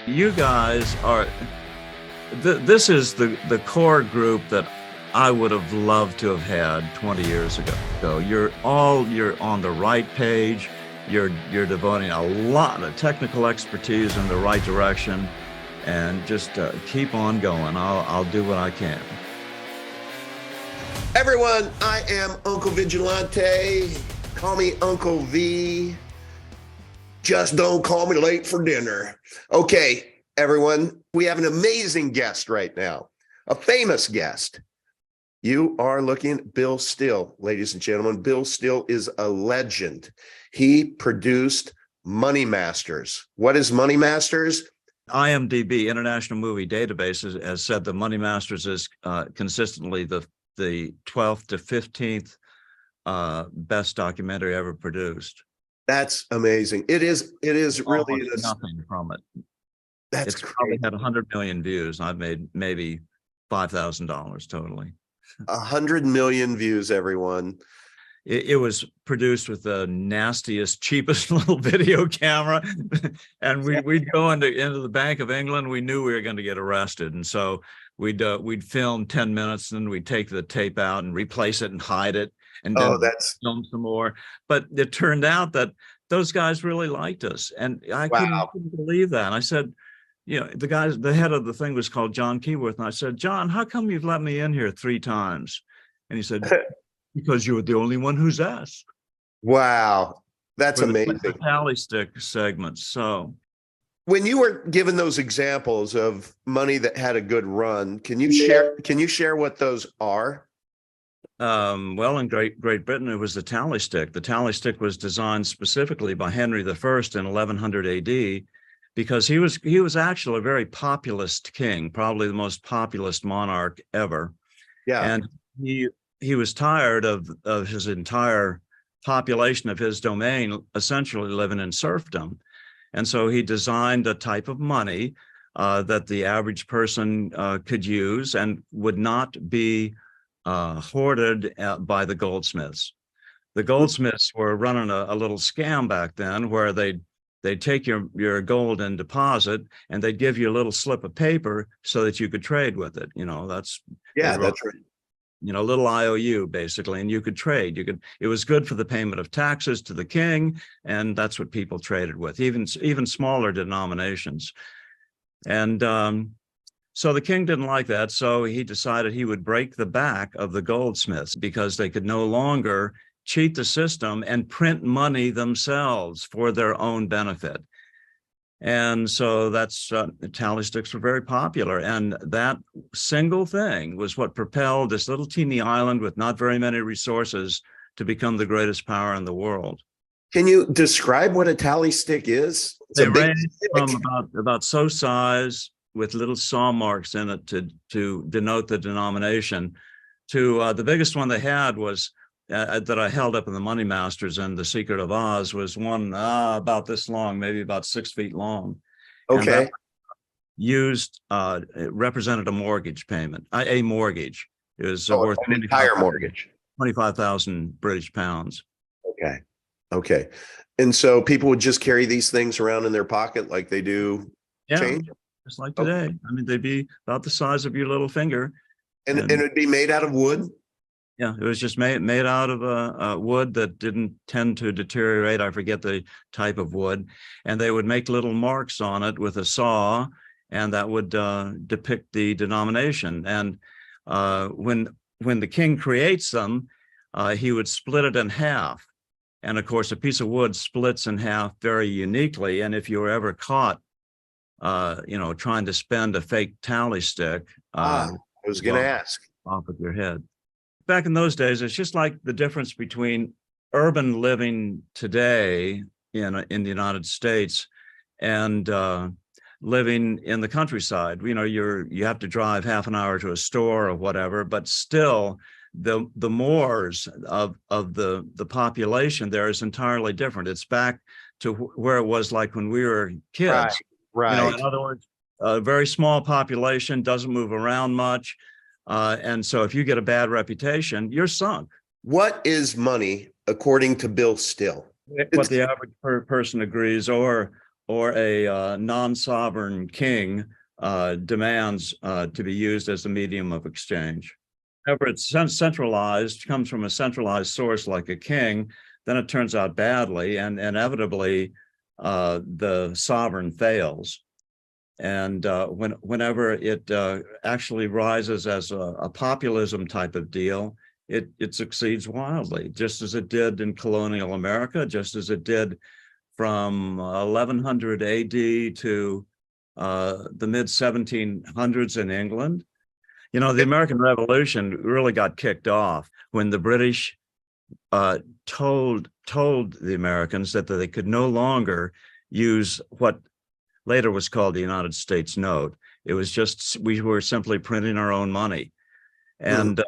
You guys are, this is the core group that I would have loved to have had 20 years ago. So you're on the right page. You're devoting a lot of technical expertise in the right direction, and just keep on going. I'll do what I can. Everyone, I am Uncle Vigilante. Call me Uncle V. Just don't call me late for dinner. Okay, everyone, we have an amazing guest right now, a famous guest. You are looking at Bill Still, ladies and gentlemen. Bill Still is a legend. He produced Money Masters. What is Money Masters? IMDb, International Movie Database, has said that Money Masters is consistently the 12th to 15th best documentary ever produced. That's amazing. It is really nothing from it. That's it's great. Probably had 100 million views. I've made maybe $5,000 totally. 100 million views, everyone. It was produced with the nastiest, cheapest little video camera, and we'd go into the Bank of England. We knew we were going to get arrested, and so we'd film 10 minutes, and then we'd take the tape out and replace it and hide it, and then film some more. But it turned out that those guys really liked us, and I couldn't believe that. And I said, you know, the head of the thing was called John Keyworth, and I said, John, how come you've let me in here 3 times? And he said, because you're the only one who's asked. Wow, that's amazing. The tally stick segments. So when you were given those examples of money that had a good run, can you share what those are? Well, in Great Britain, it was the tally stick. The tally stick was designed specifically by Henry I in 1100 AD, because he was actually a very populist king, probably the most populist monarch ever. Yeah. And he was tired of his entire population of his domain essentially living in serfdom. And so he designed a type of money that the average person could use and would not be hoarded by the goldsmiths. The goldsmiths were running a little scam back then, where they'd take your gold in deposit, and they'd give you a little slip of paper so that you could trade with it. You know, that's right. You know, little IOU basically, and you could trade. It was good for the payment of taxes to the king, and that's what people traded with, even smaller denominations. And so the king didn't like that, so he decided he would break the back of the goldsmiths, because they could no longer cheat the system and print money themselves for their own benefit. And so that's tally sticks were very popular, and that single thing was what propelled this little teeny island with not very many resources to become the greatest power in the world. Can you describe what a tally stick is? They range from about so size, with little saw marks in it to denote the denomination, to the biggest one they had was that I held up in the Money Masters and The Secret of Oz, was one about this long, maybe about 6 feet long. Okay. It represented a mortgage payment, a mortgage. It was worth an entire mortgage, 25,000 British pounds. Okay. And so people would just carry these things around in their pocket like they do change? Just like today. I mean, they'd be about the size of your little finger. And it'd be made out of wood? Yeah, it was just made out of a wood that didn't tend to deteriorate. I forget the type of wood. And they would make little marks on it with a saw, and that would depict the denomination. And when the king creates them, he would split it in half. And of course, a piece of wood splits in half very uniquely. And if you were ever caught, trying to spend a fake tally stick, I was going to ask, off of your head. Back in those days, it's just like the difference between urban living today in the United States and living in the countryside. You know, you have to drive half an hour to a store or whatever, but still the mores of the population there is entirely different. It's back to where it was like when we were kids. Right. You know, in other words, a very small population, doesn't move around much. And so if you get a bad reputation, you're sunk. What is money according to Bill Still? What the average person agrees, or or a non-sovereign king demands to be used as a medium of exchange. Whenever it's centralized, comes from a centralized source like a king, then it turns out badly, and inevitably the sovereign fails. And whenever it actually rises as a populism type of deal, it succeeds wildly, just as it did in colonial America, just as it did from 1100 AD to the mid 1700s in England. You know, the American Revolution really got kicked off when the British told the Americans that they could no longer use what later was called the United States note. It was just, we were simply printing our own money. And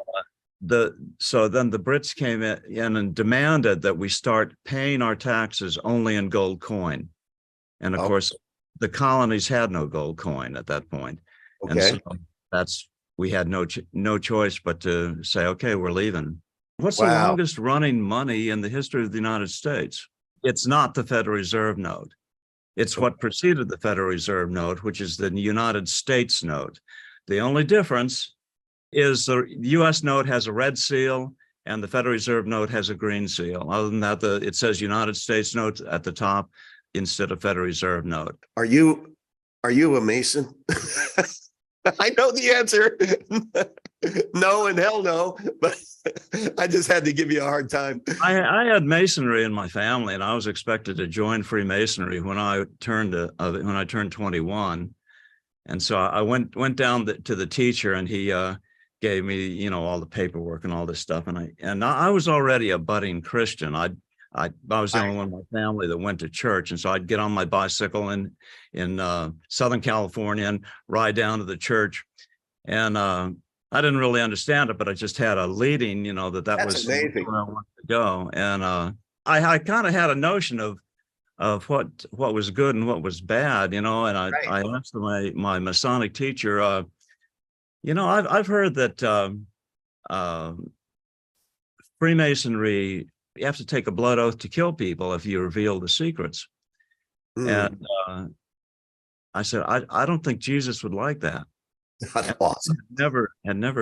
so then the Brits came in and demanded that we start paying our taxes only in gold coin. And of course, the colonies had no gold coin at that point. Okay. And so we had no choice but to say, okay, we're leaving. What's Wow. the longest running money in the history of the United States? It's not the Federal Reserve note. It's what preceded the Federal Reserve note, which is the United States note. The only difference is the US note has a red seal and the Federal Reserve note has a green seal. Other than that, it says United States note at the top instead of Federal Reserve note. Are you a Mason? I know the answer. No and hell no, but I just had to give you a hard time. I had Masonry in my family, and I was expected to join Freemasonry when I turned 21, and so I went down to the teacher, and he gave me, you know, all the paperwork and all this stuff, and I was already a budding Christian. I was the only one in my family that went to church, and so I'd get on my bicycle in Southern California and ride down to the church, and I didn't really understand it, but I just had a leading, you know, that was amazing. where I wanted to go, and I kind of had a notion of what was good and what was bad, you know, and I asked my Masonic teacher, you know, I've heard that Freemasonry, you have to take a blood oath to kill people if you reveal the secrets. And I said, I don't think Jesus would like that. That's awesome. Had never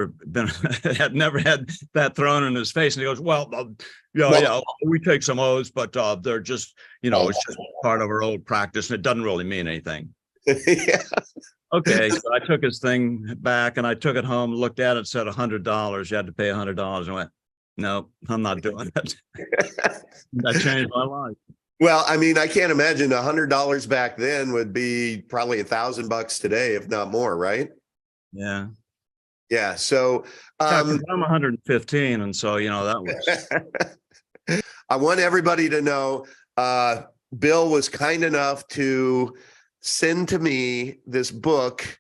had that thrown in his face. And he goes, well, we take some oaths, but they're just, you know, it's just part of our old practice and it doesn't really mean anything. Yeah. Okay, so I took his thing back and I took it home, looked at it, said $100. You had to pay $100. And I went, no, I'm not doing it. That changed my life. Well, I mean, I can't imagine $100 back then would be probably $1,000 today, if not more, right? Yeah. Yeah. So I'm 115, and so, you know, that was. I want everybody to know Bill was kind enough to send to me this book,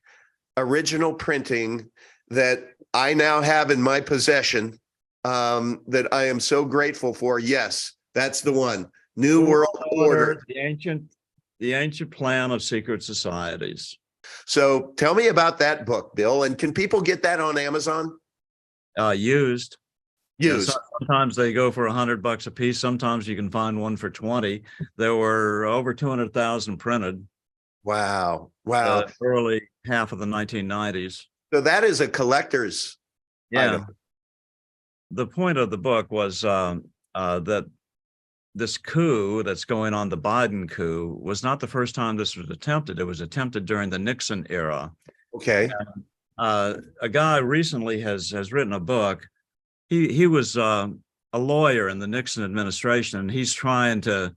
original printing, that I now have in my possession, that I am so grateful for. Yes, that's the one. New World Order. The ancient plan of secret societies. So tell me about that book, Bill. And can people get that on Amazon? Used. Used. Yeah, sometimes they go for $100 a piece. Sometimes you can find one for 20. There were over 200,000 printed. Wow. Wow. Early half of the 1990s. So that is a collector's item. The point of the book was that this coup that's going on, the Biden coup, was not the first time this was attempted. It was attempted during the Nixon era. Okay. And, a guy recently has written a book. He was a lawyer in the Nixon administration, and he's trying to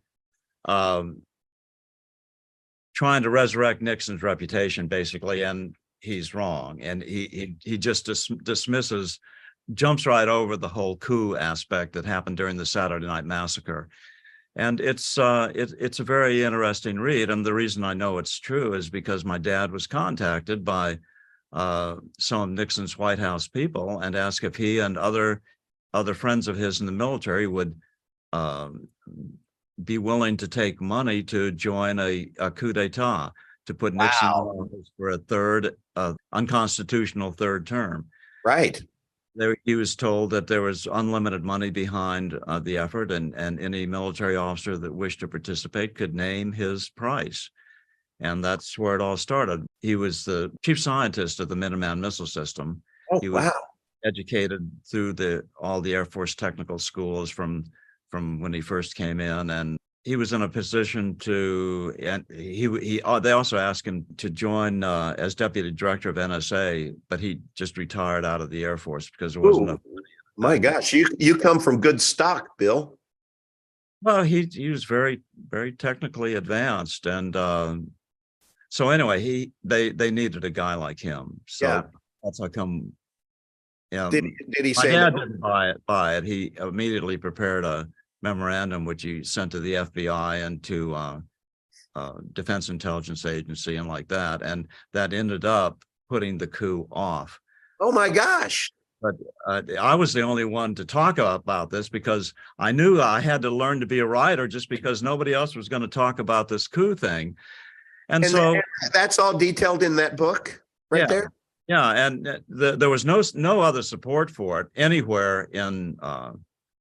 resurrect Nixon's reputation, basically, and he's wrong. And he just dismisses, jumps right over the whole coup aspect that happened during the Saturday Night Massacre. And it's a very interesting read. And the reason I know it's true is because my dad was contacted by some of Nixon's White House people and asked if he and other friends of his in the military would be willing to take money to join a coup d'etat, to put Nixon in office for a third unconstitutional third term. Right. He was told that there was unlimited money behind the effort, and any military officer that wished to participate could name his price. And that's where it all started. He was the chief scientist of the Minuteman missile system. Oh, He was wow. educated through all the Air Force technical schools from when he first came in, and he was in a position to, and they also asked him to join as deputy director of NSA, but he just retired out of the Air Force because there wasn't enough. My gosh, you come from good stock, Bill. Well, he was very, very technically advanced, and so anyway, they needed a guy like him. So that's how come. Did he My say dad no? didn't buy it. He immediately prepared a memorandum which he sent to the FBI and to Defense Intelligence Agency and like that, and that ended up putting the coup off. Oh my gosh. But I was the only one to talk about this because I knew I had to learn to be a writer just because nobody else was going to talk about this coup thing. And so that's all detailed in that book there. Yeah, and there was no other support for it anywhere in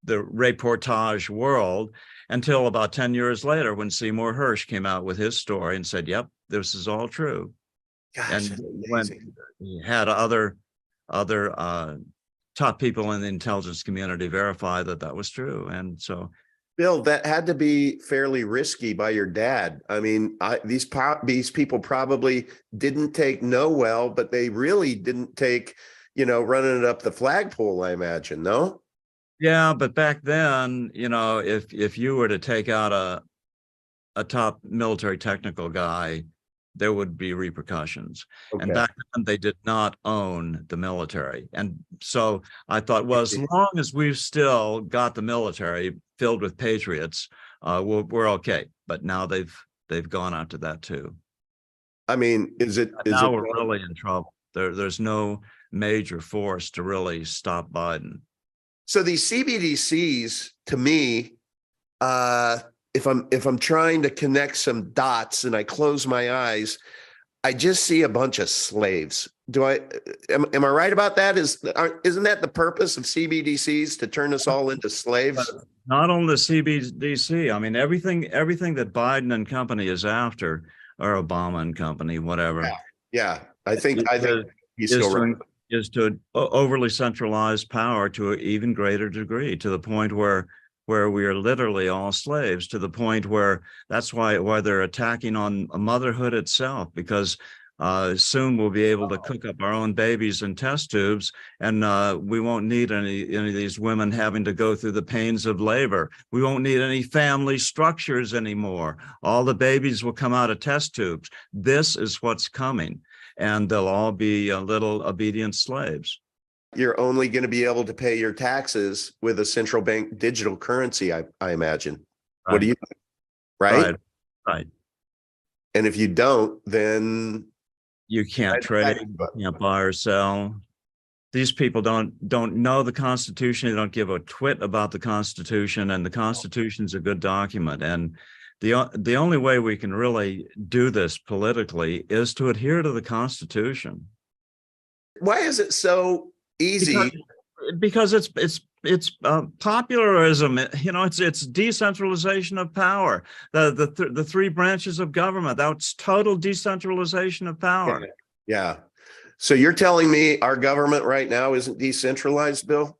the reportage world until about 10 years later when Seymour Hersh came out with his story and said, yep, this is all true. Gosh, and when he had other top people in the intelligence community verify that was true. And so, Bill, that had to be fairly risky by your dad. I mean, these people probably didn't take no well, but they really didn't take, running it up the flagpole, I imagine, no? Yeah, but back then, if you were to take out a top military technical guy, there would be repercussions. Okay. And back then they did not own the military. And so I thought, well, as long as we've still got the military filled with patriots, we're okay. But now they've gone after that too. I mean, now we're really in trouble. There's no major force to really stop Biden. So these CBDCs, to me, if I'm trying to connect some dots and I close my eyes, I just see a bunch of slaves. Am I right about that? Isn't that the purpose of CBDCs, to turn us all into slaves? But not only the CBDC. I mean, everything that Biden and company is after, or Obama and company, whatever. Yeah. I think he's still right. Is to overly centralize power to an even greater degree, to the point where we are literally all slaves, to the point where that's why they're attacking on motherhood itself, because soon we'll be able to cook up our own babies in test tubes, and we won't need any of these women having to go through the pains of labor. We won't need any family structures anymore. All the babies will come out of test tubes. This is what's coming, and they'll all be little obedient slaves. You're only going to be able to pay your taxes with a central bank digital currency, I imagine. Right. What do you think? Right. And if you don't, then you can't trade, you can't buy or sell. These people don't know the Constitution. They don't give a twit about the Constitution, and the Constitution's a good document. And the only way we can really do this politically is to adhere to the Constitution. Why is it so easy? Because it's popularism. It's decentralization of power. The three branches of government. That's total decentralization of power. Yeah. So you're telling me our government right now isn't decentralized, Bill?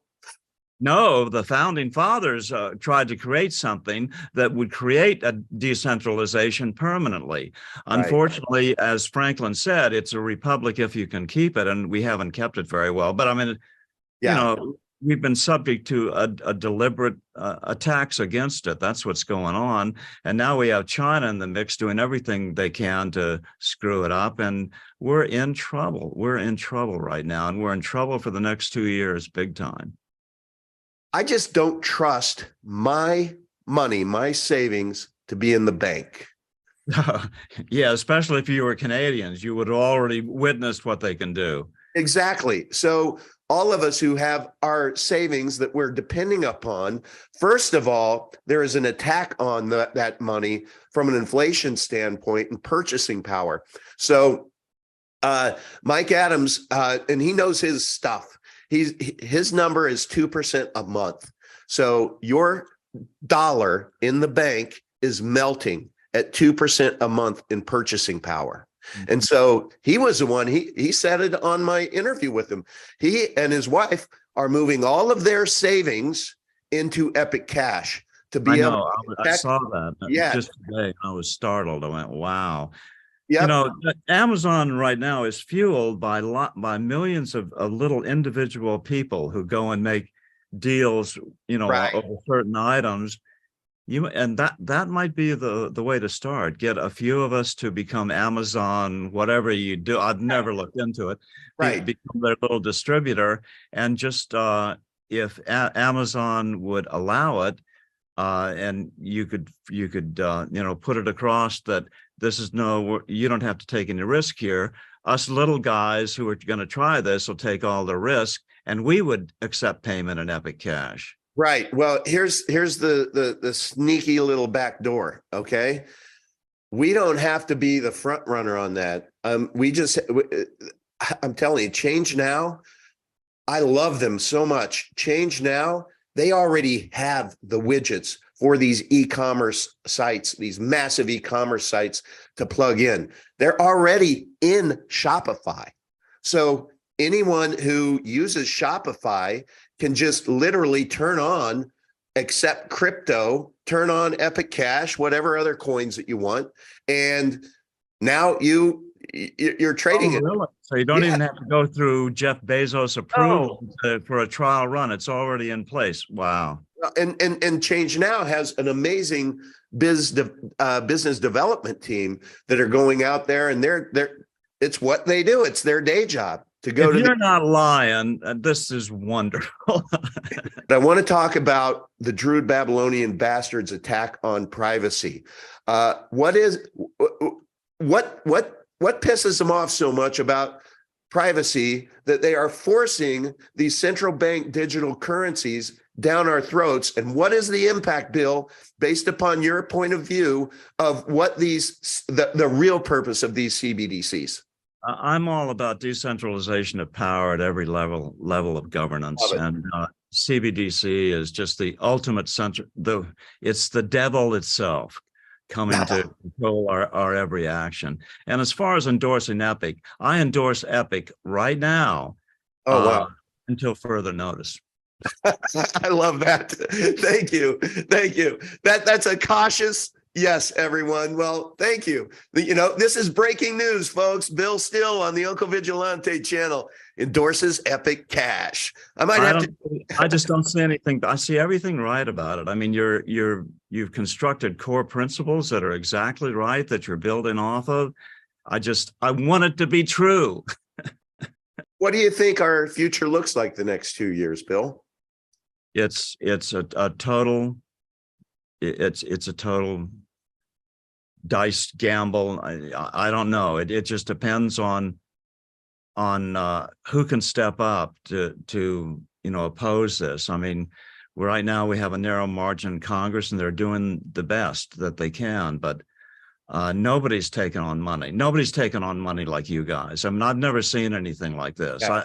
No, the founding fathers tried to create something that would create a decentralization permanently. Right. Unfortunately, as Franklin said, it's a republic if you can keep it, and we haven't kept it very well. But I mean, we've been subject to a deliberate attacks against it. That's what's going on. And now we have China in the mix doing everything they can to screw it up. And we're in trouble. We're in trouble right now. And we're in trouble for the next 2 years, big time. I just don't trust my money, my savings, to be in the bank. Yeah, especially if you were Canadians, you would have already witnessed what they can do. Exactly. So all of us who have our savings that we're depending upon, first of all, there is an attack on that money from an inflation standpoint and purchasing power. So Mike Adams, and he knows his stuff. His number is 2% a month. So your dollar in the bank is melting at 2% a month in purchasing power. And so he was the one, he said it on my interview with him. He and his wife are moving all of their savings into Epic Cash to be able to I saw that Yeah. just today. I was startled. I went, wow. Yep. You know, Amazon right now is fueled by millions of little individual people who go and make deals, you know, Right. over certain items. And that might be the way to start. Get a few of us to become Amazon, whatever you do. I've never looked into it. Right. Become their little distributor, and just if Amazon would allow it, and you could you know, put it across that this is you don't have to take any risk here. Us little guys who are going to try this will take all the risk, and we would accept payment in Epic Cash. Right. Well, here's the sneaky little back door. Okay. We don't have to be the front runner on that. I'm telling you, Change Now, I love them so much. Change Now, they already have the widgets for these e-commerce sites, these massive e-commerce sites to plug in. They're already in Shopify. So anyone who uses Shopify can just literally turn on, accept crypto, turn on Epic Cash, whatever other coins that you want. And now you're trading it. Really? So you don't even have to go through Jeff Bezos approval for a trial run. It's already in place. Wow. And Change Now has an amazing business development team that are going out there, and it's what they do. It's their day job to go. If you're not lying, this is wonderful. I want to talk about the Druid Babylonian bastards' attack on privacy. What pisses them off so much about privacy that they are forcing these central bank digital currencies down our throats? And what is the impact, Bill, based upon your point of view, of what the real purpose of these CBDCs? I'm all about decentralization of power at every level of governance, and CBDC is just the ultimate it's the devil itself coming to control our every action. And as far as endorsing Epic, I endorse Epic right now. Oh, wow. Until further notice. I love that. Thank you. That's a cautious yes, everyone. Well, thank you. You know, this is breaking news, folks. Bill Still on the Uncle Vigilante channel endorses Epic Cash. I just don't see anything. I see everything right about it. I mean, you've constructed core principles that are exactly right, that you're building off of. I want it to be true. What do you think our future looks like the next 2 years, Bill? It's a total dice gamble. I don't know. It just depends on who can step up to oppose this. I mean, right now we have a narrow margin in Congress, and they're doing the best that they can, but nobody's taken on money. Nobody's taken on money like you guys. I mean, I've never seen anything like this. Yeah.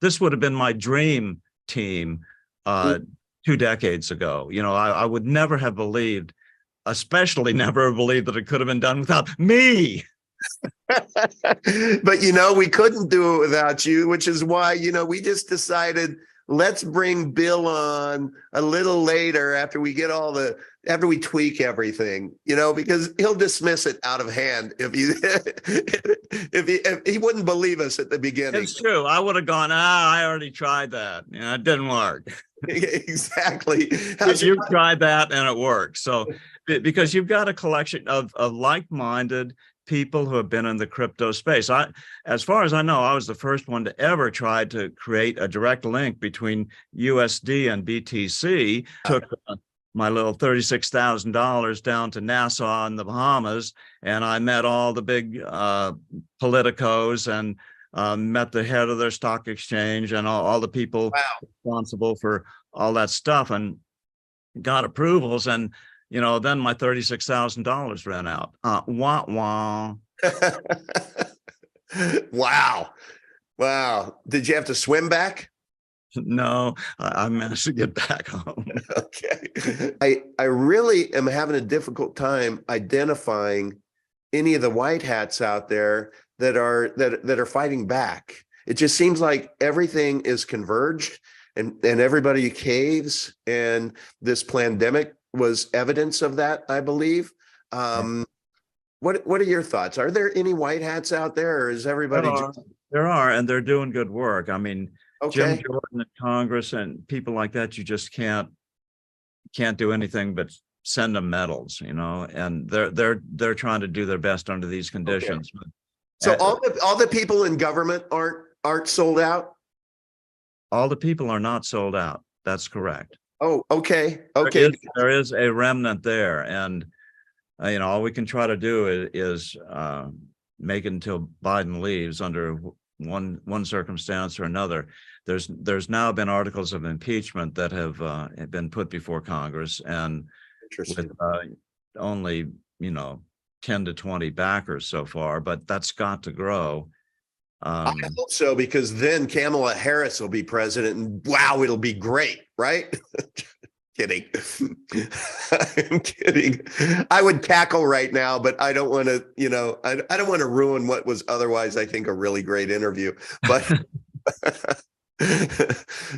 This would have been my dream team 2 decades ago. You know, I would never have believed, especially never have believed, that it could have been done without me. But we couldn't do it without you, which is why we just decided, let's bring Bill on a little later after we get after we tweak everything, because he'll dismiss it out of hand if he wouldn't believe us at the beginning. It's true. I would have gone, I already tried that. It didn't work. Exactly. You've tried that and it works. So because you've got a collection of like-minded people who have been in the crypto space. As far as I know, I was the first one to ever try to create a direct link between USD and BTC. Took my little $36,000 down to Nassau in the Bahamas, and I met all the big politicos and met the head of their stock exchange and all the people responsible for all that stuff, and got approvals. And then my $36,000 ran out. Wah wah. Wow. Did you have to swim back? No, I managed to get back home. Okay. I really am having a difficult time identifying any of the white hats out there that are fighting back. It just seems like everything is converged and everybody caves, and this pandemic was evidence of that, I believe. What are your thoughts? Are there any white hats out there, or is everybody just There are, and they're doing good work. I mean, Jim okay? Jordan in Congress and people like that, you just can't do anything but send them medals, and they're trying to do their best under these Okay. conditions. So all the people in government aren't sold out? All the people are not sold out. That's correct. Oh, okay. Okay. There is a remnant there, and all we can try to do is make it until Biden leaves under one circumstance or another. There's now been articles of impeachment that have been put before Congress, and with only 10 to 20 backers so far, but that's got to grow. I hope so, because then Kamala Harris will be president, and wow, it'll be great, right? Kidding. I'm kidding. I would cackle right now, but I don't want to, I don't want to ruin what was otherwise, I think, a really great interview. But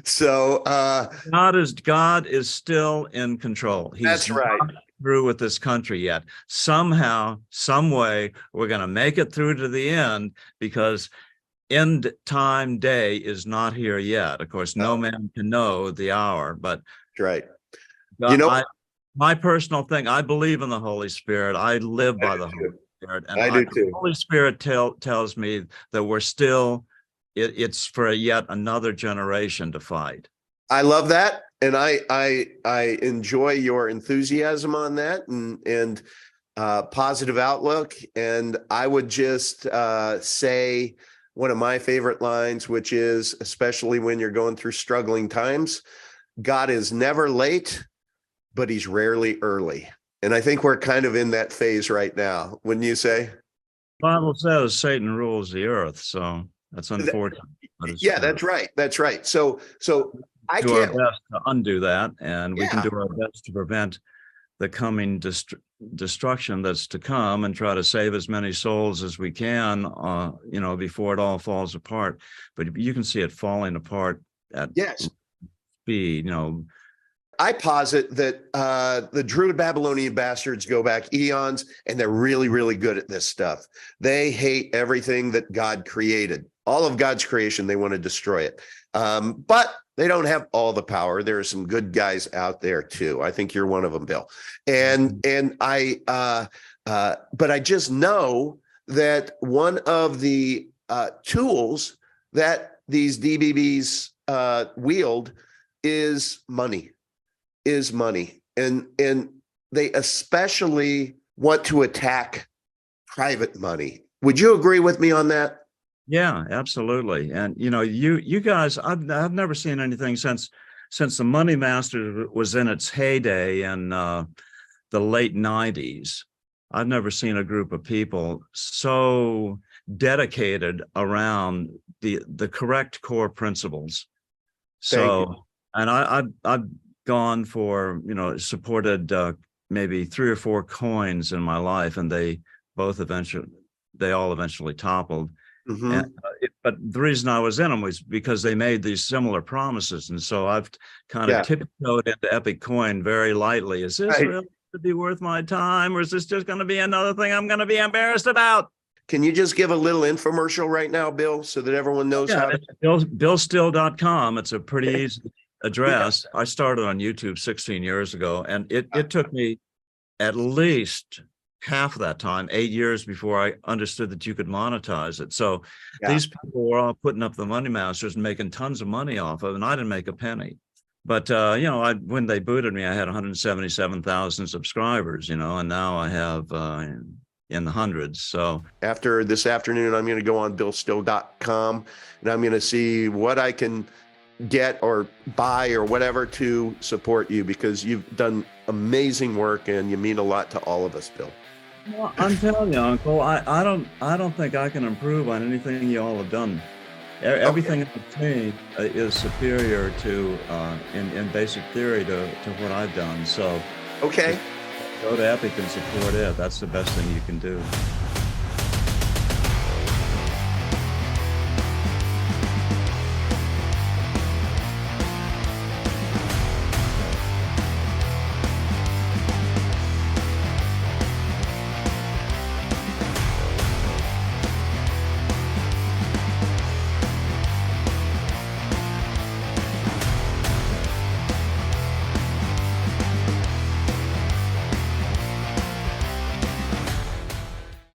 so God is still in control. That's right. Not through with this country yet. Somehow, some way, we're going to make it through to the end, because end time day is not here yet. Of course, no man can know the hour, but right. My personal thing, I believe in the Holy Spirit. I live by the Holy Spirit, and I do too. The Holy Spirit tells me that we're still. It's for yet another generation to fight. I love that, and I enjoy your enthusiasm on that and positive outlook. And I would just say one of my favorite lines, which is, especially when you're going through struggling times, God is never late, but he's rarely early. And I think we're kind of in that phase right now, wouldn't you say? The Bible says Satan rules the earth, so that's unfortunate. Yeah, that's right. That's right. So I do our can't best to undo that, and we can do our best to prevent the coming destruction that's to come, and try to save as many souls as we can, before it all falls apart. But you can see it falling apart at speed, I posit that the Druid Babylonian bastards go back eons, and they're really, really good at this stuff. They hate everything that God created. All of God's creation, they want to destroy it. But they don't have all the power. There are some good guys out there too. I think you're one of them, Bill. And but I just know that one of the tools that these DBBs wield is money. And they especially want to attack private money. Would you agree with me on that? Yeah, absolutely. And you guys, I've never seen anything since the Money Master was in its heyday in the late 90s. I've never seen a group of people so dedicated around the correct core principles. So, and I've gone for, supported maybe 3 or 4 coins in my life, and they all eventually toppled. Mm-hmm. But the reason I was in them was because they made these similar promises, and so I've kind of tiptoed into Epic Coin very lightly. Is this really to be worth my time, or is this just going to be another thing I'm going to be embarrassed about? Can you just give a little infomercial right now, Bill, so that everyone knows how to? Billstill.com. It's a pretty easy address. I started on YouTube 16 years ago, and it took me at least half of that time, 8 years, before I understood that you could monetize it. So these people were all putting up the Money Masters and making tons of money off of it, and I didn't make a penny. But when they booted me, I had 177,000 subscribers, and now I have in the hundreds. So after this afternoon, I'm going to go on billstill.com, and I'm going to see what I can get or buy or whatever to support you, because you've done amazing work and you mean a lot to all of us, Bill. Well, I'm telling you, Uncle, I don't think I can improve on anything you all have done Everything I've seen is superior to, in basic theory, to what I've done. So Okay. go to Epic and support it. That's the best thing you can do.